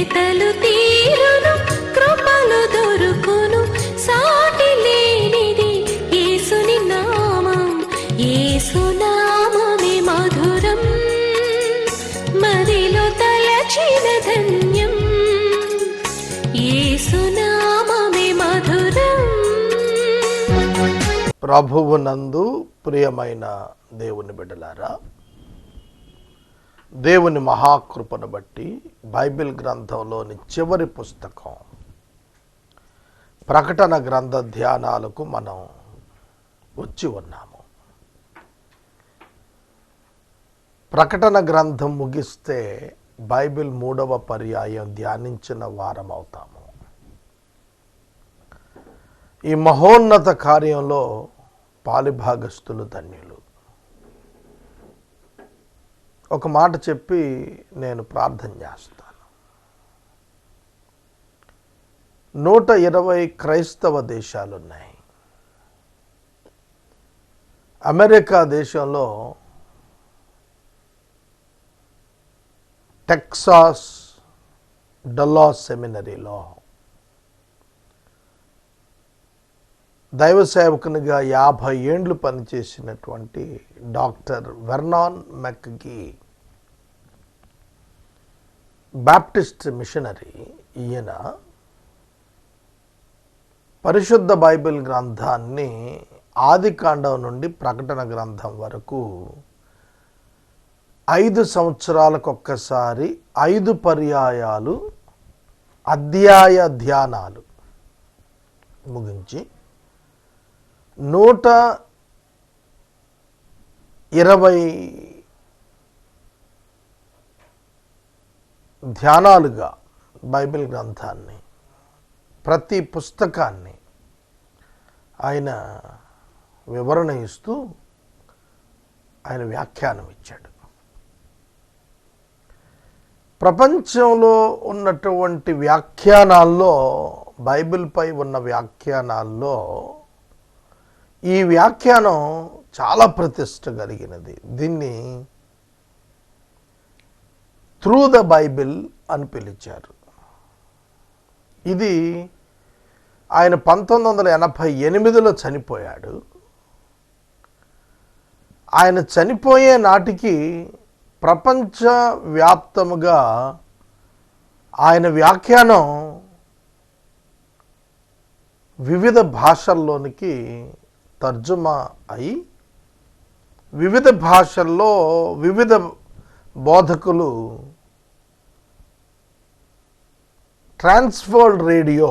వెతలు తీరును కృపలు దొరుకును సాటి లేనిది యేసుని నామం యేసునామమే మధురం మదిలో తలచిన ధన్యం యేసునామమే మధురం. ప్రభువునందు ప్రియమైన దేవుని బిడ్డలారా, దేవుని మహాకృపను బట్టి బైబిల్ గ్రంథంలోని చివరి పుస్తకం ప్రకటన గ్రంథ ధ్యానాలకు మనం వచ్చి ఉన్నాము. ప్రకటన గ్రంథం ముగిస్తే బైబిల్ 3వ పర్యాయం ధ్యానించిన వారం అవుతాము. ఈ మహోన్నత కార్యంలో పాలిభాగస్తులు ధన్యులు. ఒక మాట చెప్పి నేను ప్రార్థన చేస్తాను. 120 క్రైస్తవ దేశాలున్నాయి. అమెరికా దేశంలో టెక్సాస్ డల్లాస్ సెమినరీలో దైవ సేవకునిగా 50 ఏండ్లు పనిచేసినటువంటి డాక్టర్ వెర్నాన్ మెక్గీ బాప్టిస్ట్ మిషనరీ, ఈయన పరిశుద్ధ బైబిల్ గ్రంథాన్ని ఆదికాండం నుండి ప్రకటన గ్రంథం వరకు 5 సంవత్సరాలకు ఒక్కసారి 5 పర్యాయాలు అధ్యాయ ధ్యానాలు ముగించి 120 ధ్యానాలుగా బైబిల్ గ్రంథాన్ని, ప్రతి పుస్తకాన్ని ఆయన వివరణ ఇస్తూ ఆయన వ్యాఖ్యానం ఇచ్చాడు. ప్రపంచంలో ఉన్నటువంటి వ్యాఖ్యానాల్లో, బైబిల్పై ఉన్న వ్యాఖ్యానాల్లో ఈ వ్యాఖ్యానం చాలా ప్రతిష్ట కలిగినది. దీన్ని త్రూ ద బైబిల్ అని పిలిచారు. ఇది ఆయన 1988లో చనిపోయాడు. ఆయన చనిపోయే నాటికి ప్రపంచవ్యాప్తముగా ఆయన వ్యాఖ్యానం వివిధ భాషల్లోనికి తర్జుమా అయి వివిధ భాషల్లో వివిధ బోధకులు ట్రాన్స్‌వరల్డ్ రేడియో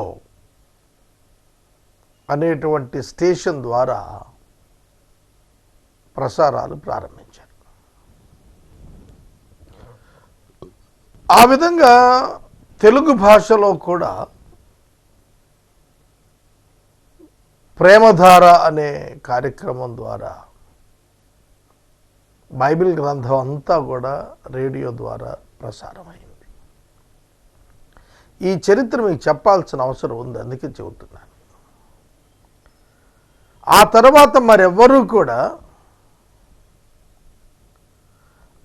అనేటువంటి స్టేషన్ ద్వారా ప్రసారాలు ప్రారంభించారు. ఆ విధంగా తెలుగు భాషలో కూడా ప్రేమధార అనే కార్యక్రమం ద్వారా బైబిల్ గ్రంథం అంతా కూడా రేడియో ద్వారా ప్రసారమైంది. ఈ చరిత్ర మీకు చెప్పాల్సిన అవసరం ఉంది, అందుకే చెబుతున్నాను. ఆ తర్వాత మరెవ్వరూ కూడా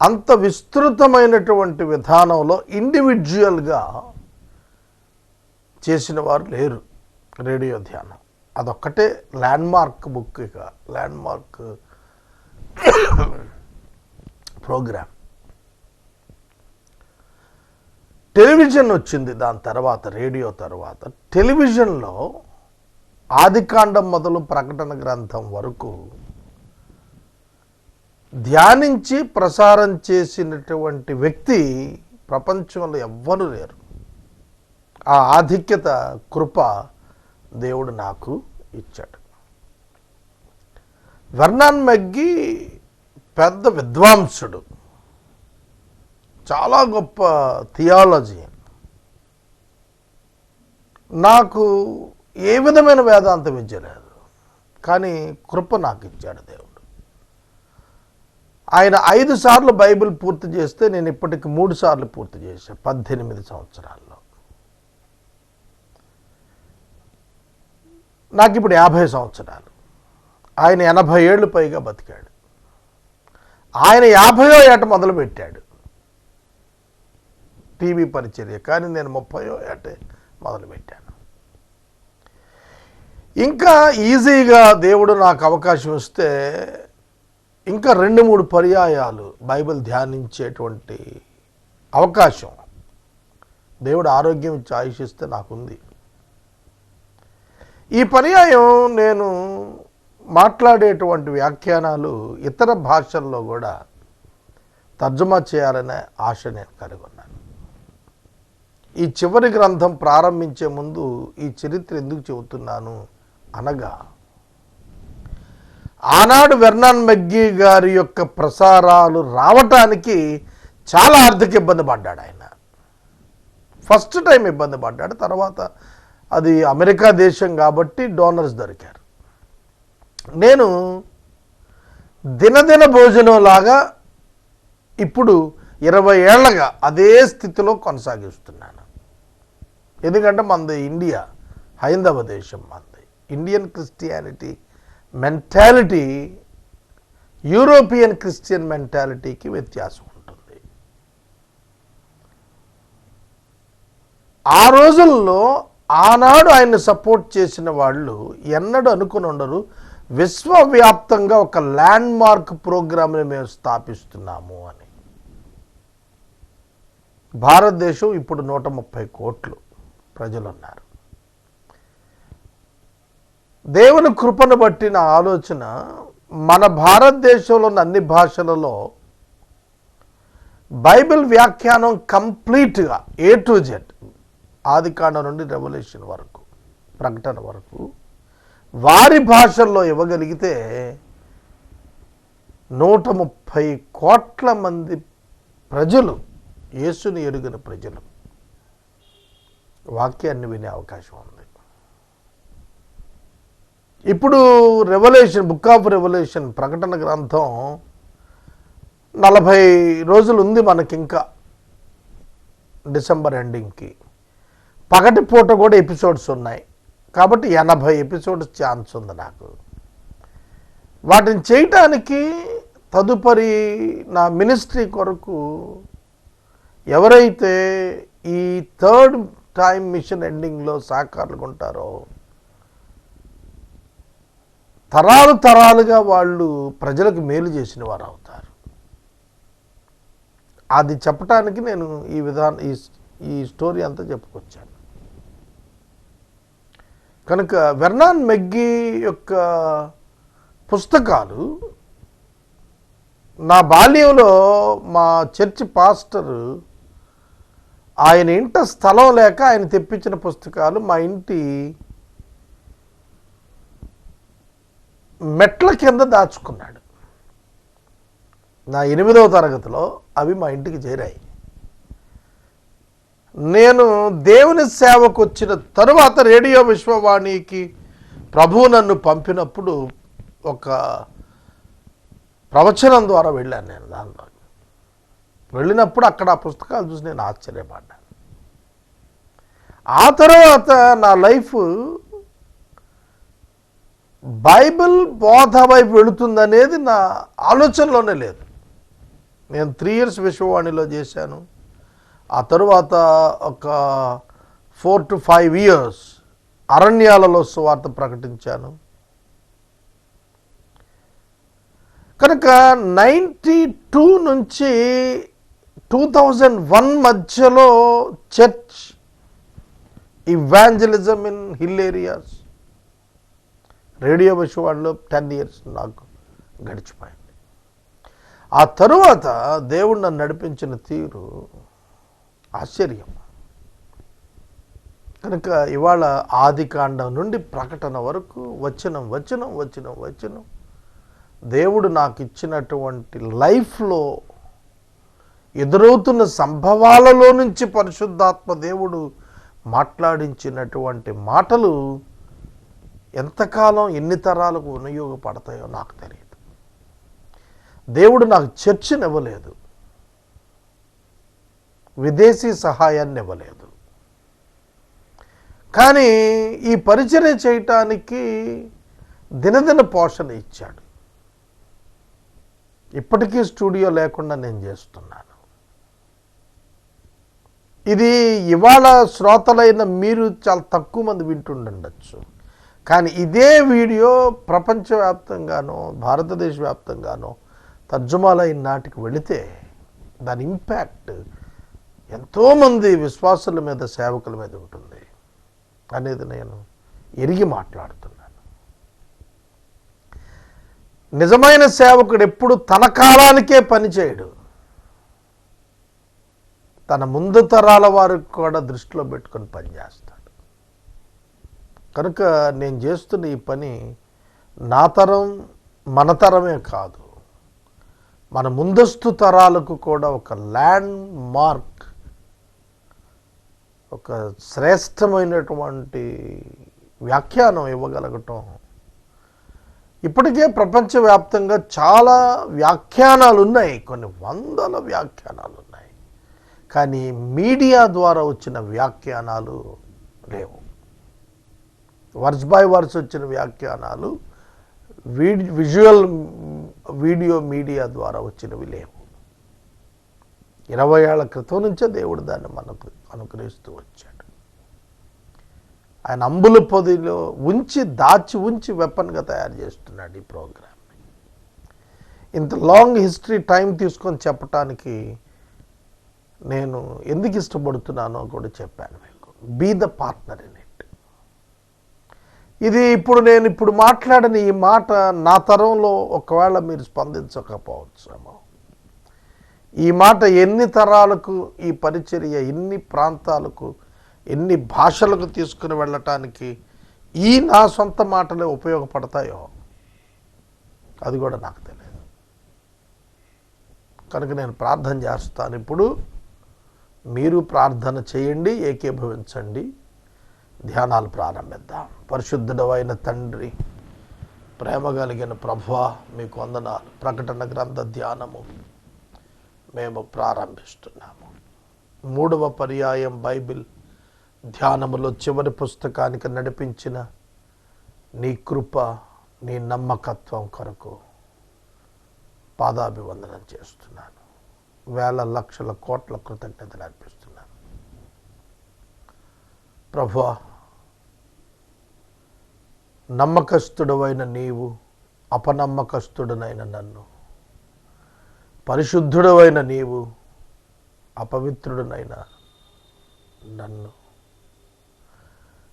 అంత విస్తృతమైనటువంటి విధానంలో ఇండివిజువల్గా చేసిన వారు లేరు. రేడియో ధ్యానం అదొక్కటే ల్యాండ్మార్క్ బుక్, ఇక ల్యాండ్మార్క్ ప్రోగ్రామ్. టెలివిజన్ వచ్చింది దాని తర్వాత, రేడియో తర్వాత. టెలివిజన్లో ఆదికాండం మొదలు ప్రకటన గ్రంథం వరకు ధ్యానించి ప్రసారం చేసినటువంటి వ్యక్తి ప్రపంచంలో ఎవ్వరూ లేరు. ఆ ఆధిక్యత, కృప దేవుడు నాకు ఇచ్చాడు. వెర్నాన్ మెక్గీ పెద్ద విద్వాంసుడు, చాలా గొప్ప థియాలజీ. నాకు ఏ విధమైన వేదాంత విద్య లేదు, కానీ కృప నాకు ఇచ్చాడు దేవుడు. ఆయన 5 సార్లు బైబిల్ పూర్తి చేస్తే నేను ఇప్పటికి 3 సార్లు పూర్తి చేశాను 18 సంవత్సరాల్లో. నాకు ఇప్పుడు 50 సంవత్సరాలు. ఆయన 80 ఏళ్ళు పైగా బతికాడు. ఆయన 50వ ఏట మొదలుపెట్టాడు. టీవీ పరిచర్య. కానీ నేను 30వ ఏటే మొదలుపెట్టాను. ఇంకా ఈజీగా దేవుడు నాకు అవకాశం ఇస్తే ఇంకా 2-3 పర్యాయాలు బైబిల్ ధ్యానించేటువంటి అవకాశం దేవుడు ఆరోగ్యం ఇచ్చి ఆయుషిస్తే నాకుంది. ఈ పర్యాయం నేను మాట్లాడేటువంటి వ్యాఖ్యానాలు ఇతర భాషల్లో కూడా తర్జుమా చేయాలనే ఆశ నేను కలిగి ఉన్నాను. ఈ చివరి గ్రంథం ప్రారంభించే ముందు ఈ చరిత్ర ఎందుకు చెబుతున్నాను అనగా, ఆనాడు వెర్నాన్ మెగ్గీ గారి యొక్క ప్రసారాలు రావటానికి చాలా ఆర్థిక ఇబ్బంది పడ్డాడు ఆయన. ఫస్ట్ టైం ఇబ్బంది పడ్డాడు. తర్వాత అది అమెరికా దేశం కాబట్టి డోనర్స్ దొరికారు. నేను దినదిన భోజనం లాగా ఇప్పుడు 20 ఏళ్లగా అదే స్థితిలో కొనసాగిస్తున్నాను. ఎందుకంటే మనది ఇండియా, హైందవ దేశం మనది. Indian Christianity mentality European Christian మెంటాలిటీకి వ్యత్యాసం ఉంటుంది. ఆ రోజుల్లో ఆనాడు ఆయన్ని సపోర్ట్ చేసిన వాళ్ళు ఎన్నడూ అనుకుని ఉండరు, విశ్వవ్యాప్తంగా ఒక ల్యాండ్ మార్క్ ప్రోగ్రామ్ని మేము స్థాపిస్తున్నాము అని. భారతదేశం ఇప్పుడు 130 కోట్లు ప్రజలు ఉన్నారు. దేవుని కృపను బట్టి నా ఆలోచన, మన భారతదేశంలోని అన్ని భాషలలో బైబిల్ వ్యాఖ్యానం కంప్లీట్గా A to Z, ఆదికాండం నుండి రెవల్యూషన్ వరకు, ప్రకటన వరకు వారి భాషల్లో ఇవ్వగలిగితే 130 కోట్ల మంది ప్రజలు, యేసుని ఎరుగిన ప్రజలు వాక్యాన్ని వినే అవకాశం ఉంది. ఇప్పుడు రెవల్యూషన్, బుక్ ఆఫ్ రెవల్యూషన్, ప్రకటన గ్రంథం 40 రోజులు ఉంది మనకి, ఇంకా డిసెంబర్ ఎండింగ్కి. పగటి పూట కూడా ఎపిసోడ్స్ ఉన్నాయి కాబట్టి 80 ఎపిసోడ్స్ ఛాన్స్ ఉంది నాకు. వాటిని చేయటానికి తదుపరి నా మినిస్ట్రీ కొరకు ఎవరైతే ఈ 3rd టైం మిషన్ ఎండింగ్లో సాకారులుగా ఉంటారో, తరాలుగా వాళ్ళు ప్రజలకు మేలు చేసిన వారు అవుతారు. అది చెప్పటానికి నేను ఈ స్టోరీ అంతా చెప్పుకొచ్చాను. కనుక వెర్నాన్ మెగ్గీ యొక్క పుస్తకాలు నా బాల్యంలో మా చర్చి పాస్టర్ ఆయన ఇంట స్థలం లేక ఆయన తెప్పించిన పుస్తకాలు మా ఇంటి మెట్ల కింద దాచుకున్నాడు. నా 8వ తరగతిలో అవి మా ఇంటికి చేరాయి. నేను దేవుని సేవకు వచ్చిన తరువాత రేడియో విశ్వవాణికి ప్రభువు నన్ను పంపినప్పుడు ఒక ప్రవచనం ద్వారా వెళ్ళాను. నేను దానిలో వెళ్ళినప్పుడు అక్కడ ఆ పుస్తకాలు చూసి నేను ఆశ్చర్యపడ్డాను. ఆ తర్వాత నా లైఫ్ బైబిల్ బోధ వైపు వెళుతుందనేది నా ఆలోచనలోనే లేదు. నేను 3 years విశ్వవాణిలో చేశాను. ఆ తరువాత ఒక 4 to 5 years అరణ్యాలలో సువార్త ప్రకటించాను. కనుక 92 నుంచి 2001 మధ్యలో church evangelism in hill areas, radio విశ్వవాణిలో 10 years నాకు గడిచిపోయింది. ఆ తరువాత దేవుడు నన్ను నడిపించిన తీరు ఆశ్చర్యం. కనుక ఇవాళ ఆదికాండం నుండి ప్రకటన వరకు వచనం దేవుడు నాకు ఇచ్చినటువంటి లైఫ్లో ఎదురవుతున్న సంభవాలలో నుంచి పరిశుద్ధాత్మ దేవుడు మాట్లాడించినటువంటి మాటలు ఎంతకాలం ఎన్ని తరాలకు వినియోగపడతాయో నాకు తెలియదు. దేవుడు నాకు చర్చని ఇవ్వలేదు, విదేశీ సహాయాన్ని ఇవ్వలేదు. కానీ ఈ పరిచర్య చేయటానికి దినదిన పోషణ ఇచ్చాడు. ఇప్పటికీ స్టూడియో లేకుండా నేను చేస్తున్నాను. ఇది ఇవాళ శ్రోతలైన మీరు చాలా తక్కువ మంది వింటుండొచ్చు, కానీ ఇదే వీడియో ప్రపంచవ్యాప్తంగానో భారతదేశ వ్యాప్తంగానో తర్జుమాలైన నాటికి వెళితే దాని ఇంపాక్ట్ ఎంతోమంది విశ్వాసుల మీద, సేవకుల మీద ఉంటుంది అనేది నేను ఎరిగి మాట్లాడుతున్నాను. నిజమైన సేవకుడు ఎప్పుడు తన కాలానికే పనిచేయడు, తన ముందు తరాల వారికి కూడా దృష్టిలో పెట్టుకొని పనిచేస్తాడు. కనుక నేను చేస్తున్న ఈ పని నా తరం, మన తరమే కాదు, మన ముందస్తు తరాలకు కూడా ఒక ల్యాండ్ మార్క్, ఒక శ్రేష్టమైనటువంటి వ్యాఖ్యానం ఇవ్వగలగటం. ఇప్పటికే ప్రపంచవ్యాప్తంగా చాలా వ్యాఖ్యానాలు ఉన్నాయి, కొన్ని వందల వ్యాఖ్యానాలు ఉన్నాయి, కానీ మీడియా ద్వారా వచ్చిన వ్యాఖ్యానాలు లేవు. వర్స్ బై వర్స్ వచ్చిన వ్యాఖ్యానాలు విజువల్ వీడియో మీడియా ద్వారా వచ్చినవి లేవు. 20 ఏళ్ల క్రితం నుంచే దేవుడు దాన్ని మనకు అనుగ్రహిస్తూ వచ్చాడు. ఆయన అంబుల పొదిలో దాచి ఉంచి వెపన్గా తయారు చేస్తున్నాడు ఈ ప్రోగ్రామ్ని. ఇంత లాంగ్ హిస్టరీ టైం తీసుకొని చెప్పటానికి నేను ఎందుకు ఇష్టపడుతున్నానో కూడా చెప్పాను మీకు. Be the partner in it. ఇది నేను ఇప్పుడు మాట్లాడిన ఈ మాట నా తరంలో ఒకవేళ మీరు స్పందించకపోవచ్చేమో. ఈ మాట ఎన్ని తరాలకు, ఈ పరిచర్య ఎన్ని ప్రాంతాలకు, ఎన్ని భాషలకు తీసుకుని వెళ్ళటానికి ఈ నా సొంత మాటలే ఉపయోగపడతాయో అది కూడా నాకు తెలియదు. కనుక నేను ప్రార్థన చేస్తాను. ఇప్పుడు మీరు ప్రార్థన చేయండి, ఏకీభవించండి, ధ్యానాలు ప్రారంభిద్దాం. పరిశుద్ధుడైన తండ్రి, ప్రేమ కలిగిన ప్రభువా, మీకు వందనాలు. ప్రకటన గ్రంథ ధ్యానము మేము ప్రారంభిస్తున్నాము. 3వ పర్యాయం బైబిల్ ధ్యానములో చివరి పుస్తకానికి నడిపించిన నీ కృప, నీ నమ్మకత్వం కొరకు పాదాభివందనం చేస్తున్నాను. వేల లక్షల కోట్ల కృతజ్ఞతలు అర్పిస్తున్నాను. ప్రభువా, నమ్మకస్తుడవైన నీవు అపనమ్మకస్తుడనైన నన్ను, పరిశుద్ధుడవైన నీవు అపవిత్రుడనైన నన్ను,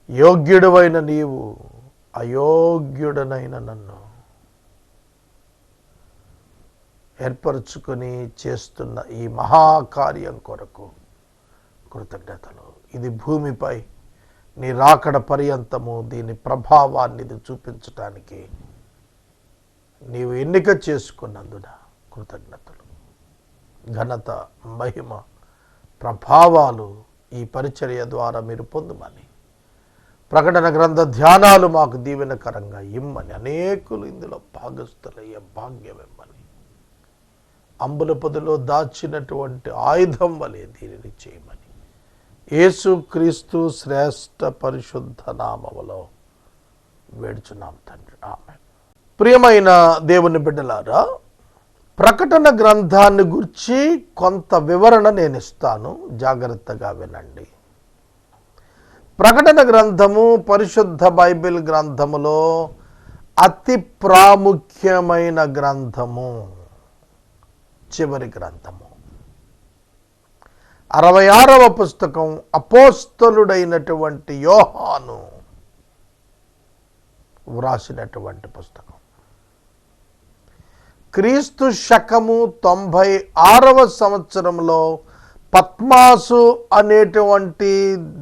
యోగ్యుడవైన నీవు అయోగ్యుడనైన నన్ను ఏర్పరచుకొని చేస్తున్న ఈ మహాకార్యం కొరకు కృతజ్ఞతలు. ఇది భూమిపై నీ రాకడ పర్యంతము దీని ప్రభావాన్ని ఇది చూపించటానికి నీవు ఎన్నిక చేసుకున్నందున కృతజ్ఞతలు. ఘనత, మహిమ, ప్రభావాలు ఈ పరిచర్య ద్వారా మీరు పొందుమని, ప్రకటన గ్రంథ ధ్యానాలు మాకు దీవెనకరంగా ఇమ్మని, అనేకులు ఇందులో భాగస్థులయ్యే భాగ్యం ఇమ్మని, అంబుల పొదిలో దాచినటువంటి ఆయుధం వలె దీనిని చేయమని యేసు క్రీస్తు శ్రేష్ఠ పరిశుద్ధ నామములో వేడుచున్నాం తండ్రి, ఆమేన్. ప్రియమైన దేవుని బిడ్డలారా, ప్రకటన గ్రంథాన్ని గురించి కొంత వివరణ నేను ఇస్తాను, జాగ్రత్తగా వినండి. ప్రకటన గ్రంథము పరిశుద్ధ బైబిల్ గ్రంథములో అతి ప్రాముఖ్యమైన గ్రంథము, చివరి గ్రంథము. 66వ పుస్తకం అపోస్తలుడైనటువంటి యోహాను వ్రాసినటువంటి పుస్తకం. క్రీస్తు శకము 96వ సంవత్సరంలో పద్మాసు అనేటువంటి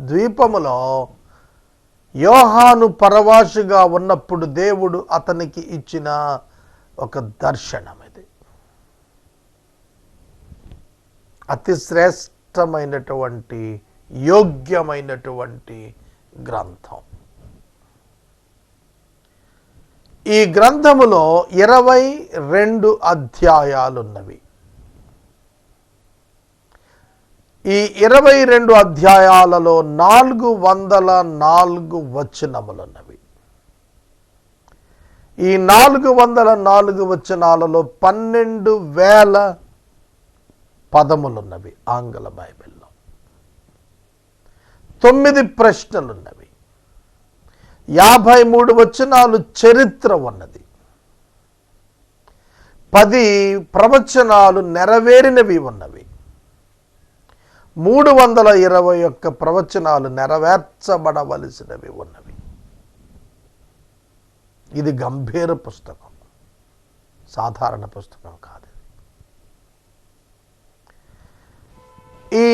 ద్వీపములో యోహాను పరవాసిగా ఉన్నప్పుడు దేవుడు అతనికి ఇచ్చిన ఒక దర్శనం ఇది. అతి శ్రేష్టమైనటువంటి, యోగ్యమైనటువంటి గ్రంథం. ఈ గ్రంథములో 22 అధ్యాయాలున్నవి. ఈ 22 అధ్యాయాలలో 404 వచనములున్నవి. ఈ 404 వచనాలలో 12,000 పదములున్నవి ఆంగ్ల బైబిల్లో. 9 ప్రశ్నలున్నవి, 53 వచనాలు చరిత్ర ఉన్నది, 10 ప్రవచనాలు నెరవేరినవి ఉన్నవి, 321 ప్రవచనాలు నెరవేర్చబడవలసినవి ఉన్నవి. ఇది గంభీర పుస్తకం, సాధారణ పుస్తకం కాదు. ఈ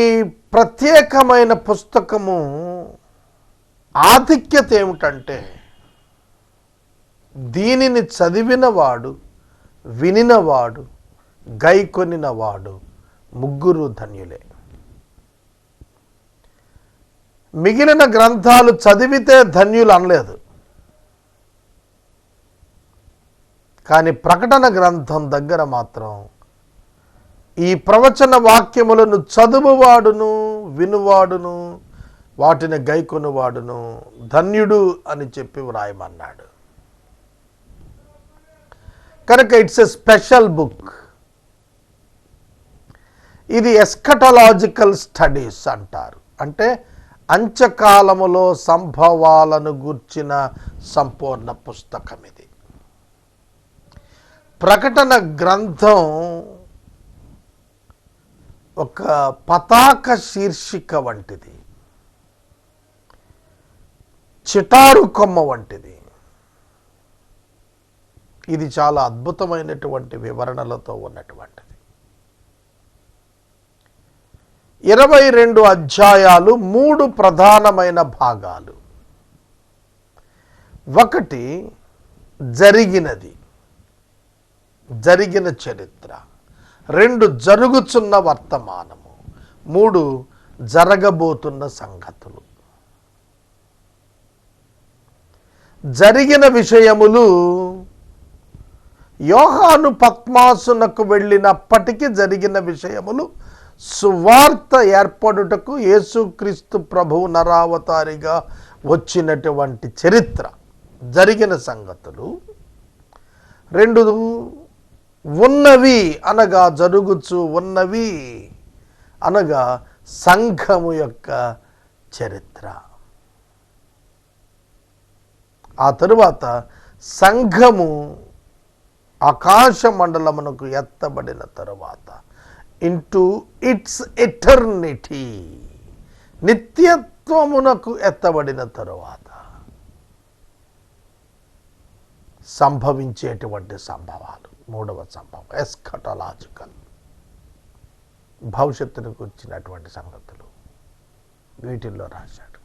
ప్రత్యేకమైన పుస్తకము ఆధిక్యత ఏమిటంటే, దీనిని చదివినవాడు, వినినవాడు, గైకొనినవాడు ముగ్గురు ధన్యులే. మిగిలిన గ్రంథాలు చదివితే ధన్యులు అనలేదు, కానీ ప్రకటన గ్రంథం దగ్గర మాత్రం ఈ ప్రవచన వాక్యములను చదువువాడును, వినువాడును, వాటిని గైకొనువాడును ధన్యుడు అని చెప్పి వ్రాయమన్నాడు. కనుక ఇట్స్ ఎ స్పెషల్ బుక్. ఇది ఎస్కటలాజికల్ స్టడీస్ అంటారు, అంటే అంత్యకాలములో సంభవాలను గూర్చిన సంపూర్ణ పుస్తకం ఇది. ప్రకటన గ్రంథం ఒక పతాక శీర్షిక వంటిది, చిటారు కొమ్మ వంటిది. ఇది చాలా అద్భుతమైనటువంటి వివరణలతో ఉన్నటువంటిది. 22 అధ్యాయాలు, 3 ప్రధానమైన భాగాలు. 1 జరిగినది, జరిగిన చరిత్ర. 2 జరుగుతున్న వర్తమానము. 3 జరగబోతున్న సంగతులు. జరిగిన విషయములు యోహాను పత్మాసునకు వెళ్ళినప్పటికీ జరిగిన విషయములు, సువార్త ఏర్పడుటకు యేసుక్రీస్తు ప్రభువు నరావతారిగా వచ్చినటువంటి చరిత్ర, జరిగిన సంగతులు. 2 ఉన్నవి అనగా జరుగుచు ఉన్నవి అనగా సంఘము యొక్క చరిత్ర. ఆ తరువాత సంఘము ఆకాశ మండలమునకు ఎత్తబడిన తరువాత ఇంటూ ఇట్స్ ఎటర్నిటీ, నిత్యత్వమునకు ఎత్తబడిన తరువాత సంభవించేటువంటి సంభవాలు. 3వ సంభవం ఎస్కటలాజికల్, భవిష్యత్తుకు వచ్చినటువంటి సంగతులు వీటిల్లో రాశాడు.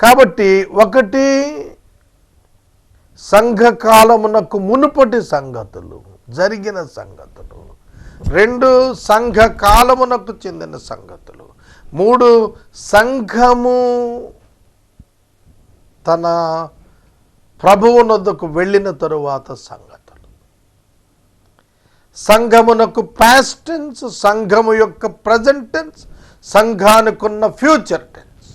కాబట్టి 1 సంఘకాలమునకు మునుపటి సంగతులు, జరిగిన సంగతులు. 2 సంఘకాలమునకు చెందిన సంగతులు. 3 సంఘము తన ప్రభువునొద్దకు వెళ్ళిన తరువాత సంగతులు. సంఘమునకు పాస్ట్ టెన్స్, సంఘము యొక్క ప్రజెంట్ టెన్స్, సంఘానికున్న ఫ్యూచర్ టెన్స్.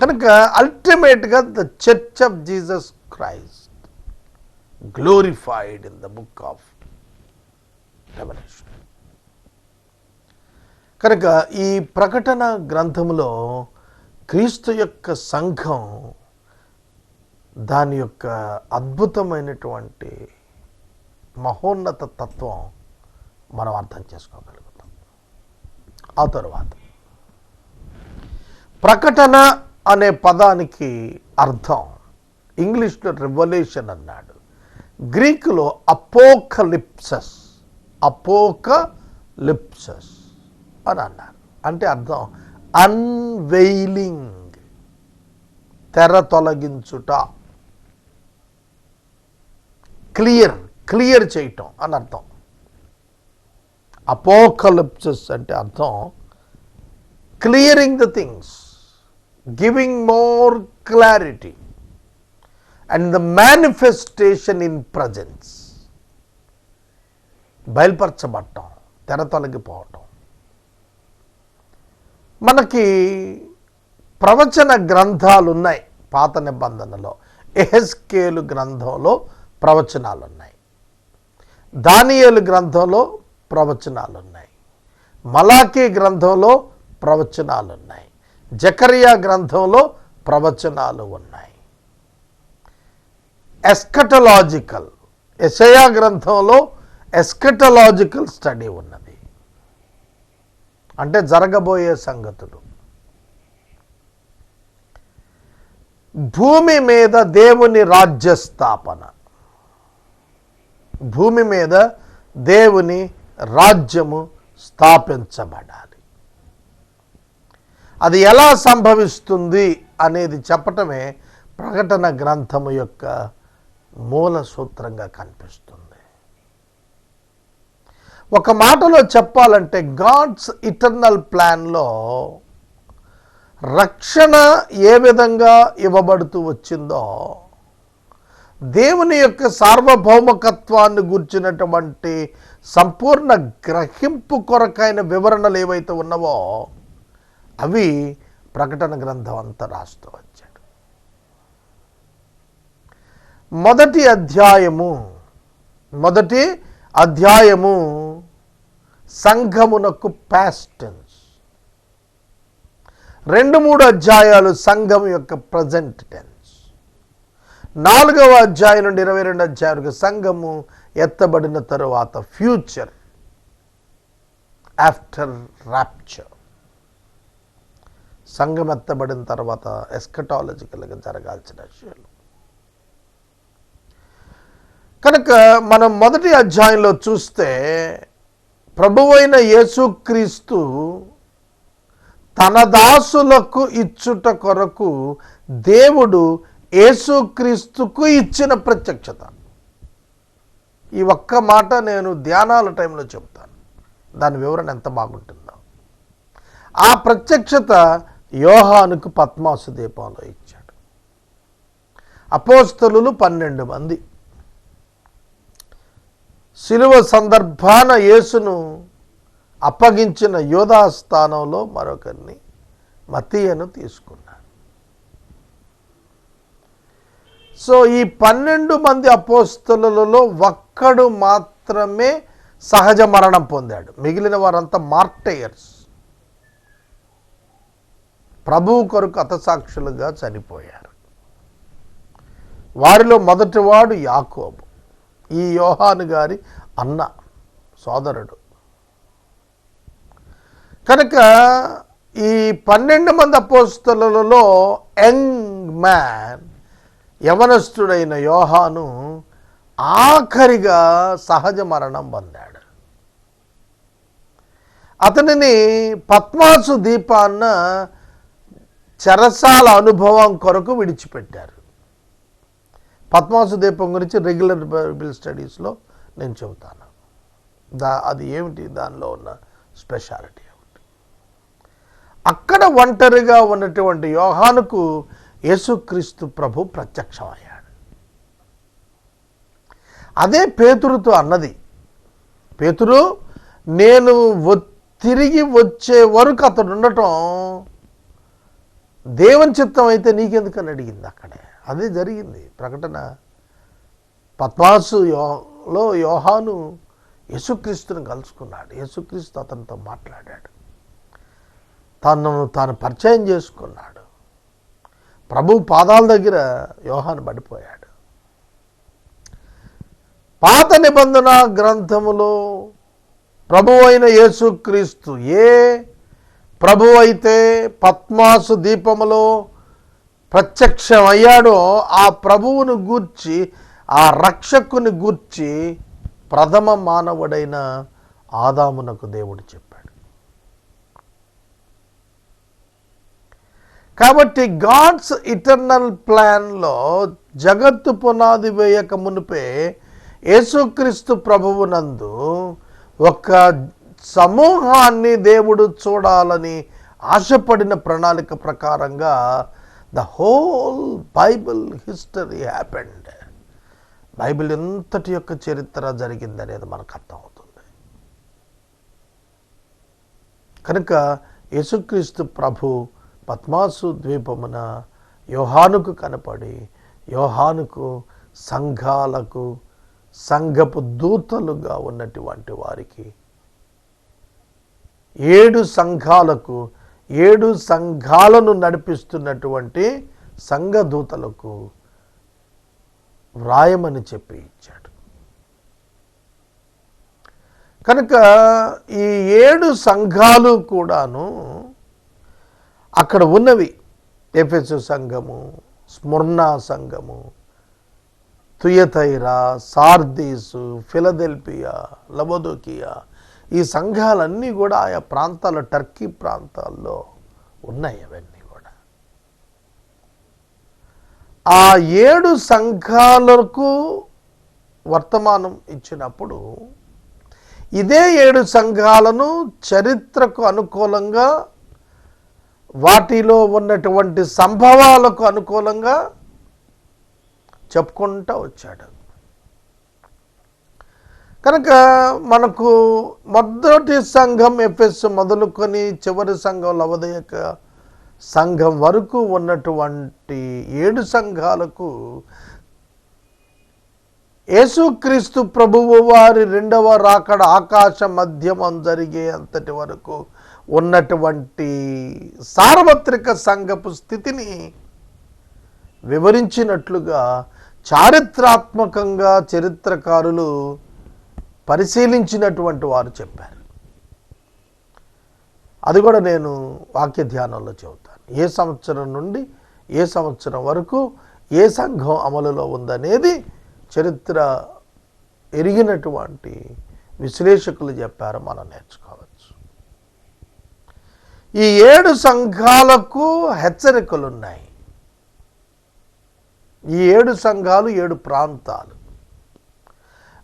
కనుక అల్టిమేట్గా the church of Jesus Christ glorified in the book of revolution. కనుక ఈ ప్రకటన గ్రంథములో క్రీస్తు యొక్క సంఘం, దాని యొక్క అద్భుతమైనటువంటి మహోన్నత తత్వం మనం అర్థం చేసుకోగలుగుతాం. ఆ తరువాత ప్రకటన అనే పదానికి అర్థం ఇంగ్లీష్లో రెవల్యూషన్ అన్నాడు, గ్రీకులో అపోకలిప్సస్, అపోకలిప్సస్ అని అన్నారు. అంటే అర్థం అన్వెయిలింగ్, తెర తొలగించుట, క్లియర్ చేయటం అని అర్థం. అపోకలిప్సిస్ అంటే అర్థం clearing the things, giving more clarity and the manifestation in presence. బయలుపరచబడటం, తెర తొలగిపోవటం. మనకి ప్రవచన గ్రంథాలు ఉన్నాయి పాత నిబంధనలో. యెహెజ్కేలు గ్రంథంలో ప్రవచనాలు ఉన్నాయి, దానియేలు గ్రంథంలో ప్రవచనాలు ఉన్నాయి, మలాకీ గ్రంథంలో ప్రవచనాలు ఉన్నాయి, జకరియా గ్రంథంలో ప్రవచనాలు ఉన్నాయి. ఎస్కటలాజికల్ యెషయా గ్రంథంలో ఎస్కటలాజికల్ స్టడీ ఉన్నది, అంటే జరగబోయే సంగతులు. భూమి మీద దేవుని రాజ్య స్థాపన, భూమి మీద దేవుని రాజ్యము స్థాపించబడాలి. అది ఎలా సంభవిస్తుంది అనేది చెప్పటమే ప్రకటన గ్రంథము యొక్క మూల సూత్రంగా కనిపిస్తుంది. ఒక మాటలో చెప్పాలంటే గాడ్స్ ఇటర్నల్ ప్లాన్లో రక్షణ ఏ విధంగా ఇవ్వబడుతూ వచ్చిందో, దేవుని యొక్క సార్వభౌమకత్వాన్ని గూర్చినటువంటి సంపూర్ణ గ్రహింపు కొరకైన వివరణలు ఏవైతే ఉన్నావో అవి ప్రకటన గ్రంథం అంతా రాస్తూ వచ్చాడు. మొదటి అధ్యాయము సంఘమునకు పాస్ట్ టెన్స్, 2-3 అధ్యాయాలు సంఘం యొక్క ప్రజెంట్ టెన్స్, 4వ అధ్యాయం నుండి 22 అధ్యాయాలకు సంఘము ఎత్తబడిన తరువాత ఫ్యూచర్ ఆఫ్టర్ ర్యాప్చర్, సంఘం ఎత్తబడిన తర్వాత ఎస్కటాలజికల్గా జరగాల్సిన విషయాలు. కనుక మనం మొదటి అధ్యాయంలో చూస్తే ప్రభువైన యేసుక్రీస్తు తన దాసులకు ఇచ్చుట కొరకు దేవుడు యేసుక్రీస్తుకు ఇచ్చిన ప్రత్యక్షత. ఈ ఒక్క మాట నేను ధ్యానాల టైంలో చెప్తాను, దాని వివరణ ఎంత బాగుంటుందో. ఆ ప్రత్యక్షత యోహానుకు పద్మాసు దీపంలో ఇచ్చాడు. అపోస్తలులు 12 మంది, శిలువ సందర్భాన యేసును అప్పగించిన యోధా స్థానంలో మరొకరిని మత్తీయను తీసుకున్నాడు. సో ఈ 12 మంది అపోస్తలులలో ఒక్కడు మాత్రమే సహజ మరణం పొందాడు, మిగిలిన వారంతా మార్టైర్స్, ప్రభువు కొరకు హతసాక్షులుగా చనిపోయారు. వారిలో మొదటివాడు యాకోబు, ఈ యోహాను గారి అన్న సోదరుడు. కనుక ఈ 12 మంది అపోస్తలులలో యంగ్ మ్యాన్, యవనస్తుడైన యోహాను ఆఖరిగా సహజ మరణం పొందాడు. అతనిని పద్మాసు దీపాన్న చెరసాల అనుభవం కొరకు విడిచిపెట్టారు. పద్మాసు దీపం గురించి రెగ్యులర్ బైబిల్ స్టడీస్లో నేను చెబుతాను. అది ఏమిటి, దానిలో ఉన్న స్పెషాలిటీ ఏమిటి. అక్కడ ఒంటరిగా ఉన్నటువంటి యోహానుకు యేసుక్రీస్తు ప్రభు ప్రత్యక్షమయ్యాడు. అదే పేతురుతో అన్నది. పేతురు, నేను తిరిగి వచ్చే వరకు అతడు ఉండటం దేవుని చిత్తం అయితే నీకెందుకని అడిగింది. అక్కడే అదే జరిగింది. ప్రకటన పద్మాసులో యోహాను యేసుక్రీస్తుని కలుసుకున్నాడు. యేసుక్రీస్తు అతనితో మాట్లాడాడు, తాను పరిచయం చేసుకున్నాడు. ప్రభు పాదాల దగ్గర యోహాను పడిపోయాడు. పాత నిబంధన గ్రంథములో ప్రభు అయిన యేసుక్రీస్తు ఏ ప్రభు అయితే పద్మాసు దీపములో ప్రత్యక్షమయ్యాడో ఆ ప్రభువును గూర్చి, ఆ రక్షకుని గూర్చి ప్రథమ మానవుడైన ఆదామునకు దేవుడు చెప్పాడు. కాబట్టి గాడ్స్ ఇటర్నల్ ప్లాన్లో జగత్తు పునాది వేయక మునిపే యేసుక్రీస్తు ప్రభువునందు ఒక సమూహాన్ని దేవుడు చూడాలని ఆశపడిన ప్రణాళిక ప్రకారంగా the whole Bible history happened. Bible ఎంతటి యొక్క చరిత్ర జరిగిందనేది మనకు అర్థమవుతుంది. కనుక యేసుక్రీస్తు ప్రభు పద్మాసు ద్వీపమున యోహానుకు కనపడి, యోహానుకు సంఘాలకు సంఘపు దూతలుగా ఉన్నటువంటి వారికి 7 సంఘాలకు 7 సంఘాలను నడిపిస్తున్నటువంటి సంఘదూతలకు వ్రాయమని చెప్పి ఇచ్చాడు. కనుక ఈ 7 సంఘాలు కూడాను అక్కడ ఉన్నవి. ఎఫెసు సంఘము, స్ముర్నా సంఘము, తుయతైరా, సార్దీసు, ఫిలదెల్ఫియా, లవోదోకియా, ఈ సంఘాలన్నీ కూడా ఆయా ప్రాంతాల, టర్కీ ప్రాంతాల్లో ఉన్నాయి. అవన్నీ కూడా ఆ 7 సంఘాలకు వర్తమానం ఇచ్చినప్పుడు ఇదే 7 సంఘాలను చరిత్రకు అనుకూలంగా, వాటిలో ఉన్నటువంటి సంభవాలకు అనుకూలంగా చెప్పుకుంటూ వచ్చాడు. కనుక మనకు మొదటి సంఘం ఎఫెసు మొదలుకొని చివరి సంఘం లవొదికయ సంఘం వరకు ఉన్నటువంటి 7 సంఘాలకు యేసుక్రీస్తు ప్రభువు వారి 2వ రాకడ ఆకాశ మధ్యమం జరిగే అంతటి వరకు ఉన్నటువంటి సార్వత్రిక సంఘపు స్థితిని వివరించినట్లుగా చారిత్రాత్మకంగా చరిత్రకారులు పరిశీలించినటువంటి వారు చెప్పారు. అది కూడా నేను వాక్య ధ్యానంలో చెబుతాను. ఏ సంవత్సరం నుండి ఏ సంవత్సరం వరకు ఏ సంఘం అమలులో ఉందనేది చరిత్ర ఎరిగినటువంటి విశ్లేషకులు చెప్పారు, మనం నేర్చుకోవచ్చు. ఈ 7 సంఘాలకు హెచ్చరికలు ఉన్నాయి. ఈ 7 సంఘాలు 7 ప్రాంతాలు.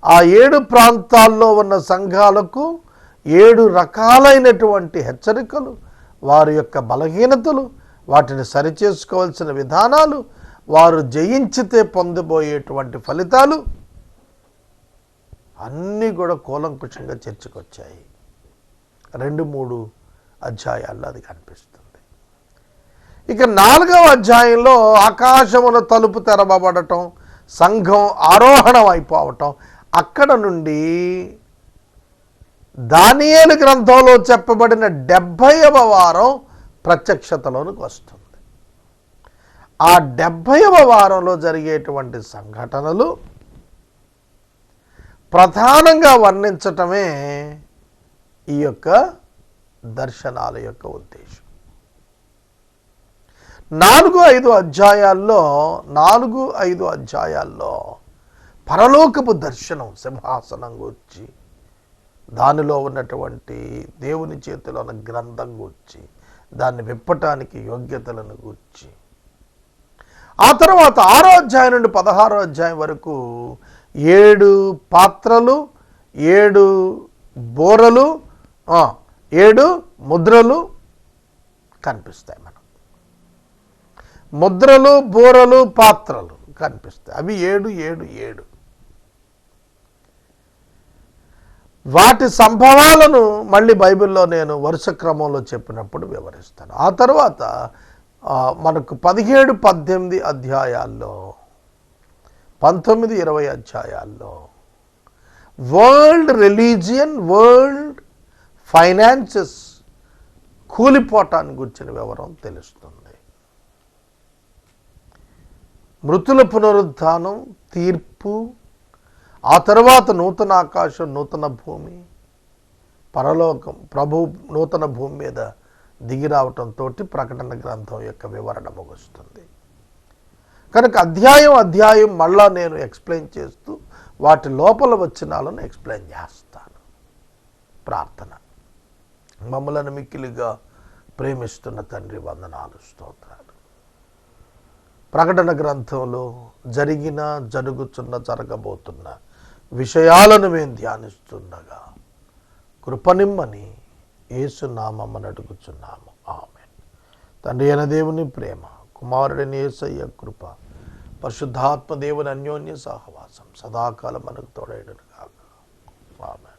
ఆ 7 ప్రాంతాల్లో ఉన్న సంఘాలకు 7 రకాలైనటువంటి హెచ్చరికలు, వారి యొక్క బలహీనతలు, వాటిని సరిచేసుకోవాల్సిన విధానాలు, వారు జయించితే పొందబోయేటువంటి ఫలితాలు అన్నీ కూడా కూలంకుషంగా చర్చకొచ్చాయి. 2-3 అధ్యాయాల్లో అది కనిపిస్తుంది. ఇక 4వ అధ్యాయంలో ఆకాశమున తలుపు తెరవబడటం, సంఘం ఆరోహణం అయిపోవటం, అక్కడ నుండి దానియేలు గ్రంథంలో చెప్పబడిన 70వ వారం ప్రత్యక్షతలోనికి వస్తుంది. ఆ 70వ వారంలో జరిగేటువంటి సంఘటనలు ప్రధానంగా వర్ణించటమే ఈ యొక్క దర్శనాల యొక్క ఉద్దేశం. 4-5 అధ్యాయాల్లో పరలోకపు దర్శనం, సింహాసనం గూర్చి, దానిలో ఉన్నటువంటి దేవుని చేతిలో ఉన్న గ్రంథం గూర్చి, దాన్ని విప్పటానికి యోగ్యతలను గూర్చి, ఆ తర్వాత 6వ అధ్యాయం నుండి 16వ అధ్యాయం వరకు 7 పాత్రలు, 7 బోరలు, 7 ముద్రలు కనిపిస్తాయి. మనం ముద్రలు, బోరలు, పాత్రలు కనిపిస్తాయి. అవి 7. వాటి సంభవాలను మళ్ళీ బైబిల్లో నేను వరుస క్రమంలో చెప్పినప్పుడు వివరిస్తాను. ఆ తర్వాత మనకు 17-18 అధ్యాయాల్లో, 19-20 అధ్యాయాల్లో వరల్డ్ రిలీజియన్, వరల్డ్ ఫైనాన్సెస్ కూలిపోవటాన్ని గురించిన వివరం తెలుస్తుంది. మృతుల పునరుద్ధానం, తీర్పు, ఆ తర్వాత నూతన ఆకాశం, నూతన భూమి, పరలోకం, ప్రభు నూతన భూమి మీద దిగి రావటంతో ప్రకటన గ్రంథం యొక్క వివరణ ముగుస్తుంది. కనుక అధ్యాయం మళ్ళా నేను ఎక్స్ప్లెయిన్ చేస్తూ వాటి లోపల వచనాలను ఎక్స్ప్లెయిన్ చేస్తాను. ప్రార్థన. మమ్మలను మిక్కిలిగా ప్రేమిస్తున్న తండ్రి, వందనాలు, స్తోత్రాలు. ప్రకటన గ్రంథంలో జరగబోతున్న విషయాలను మేము ధ్యానిస్తుండగా కృపనిమ్మని యేసు నామమున అడుగుచున్నాము. ఆమేన్. తండ్రి అయిన దేవుని ప్రేమ, కుమారుడైన యేసయ్య కృప, పరిశుద్ధాత్మ దేవుని అన్యోన్య సహవాసం సదాకాలం మనకు తోడైనను గాక. ఆమేన్.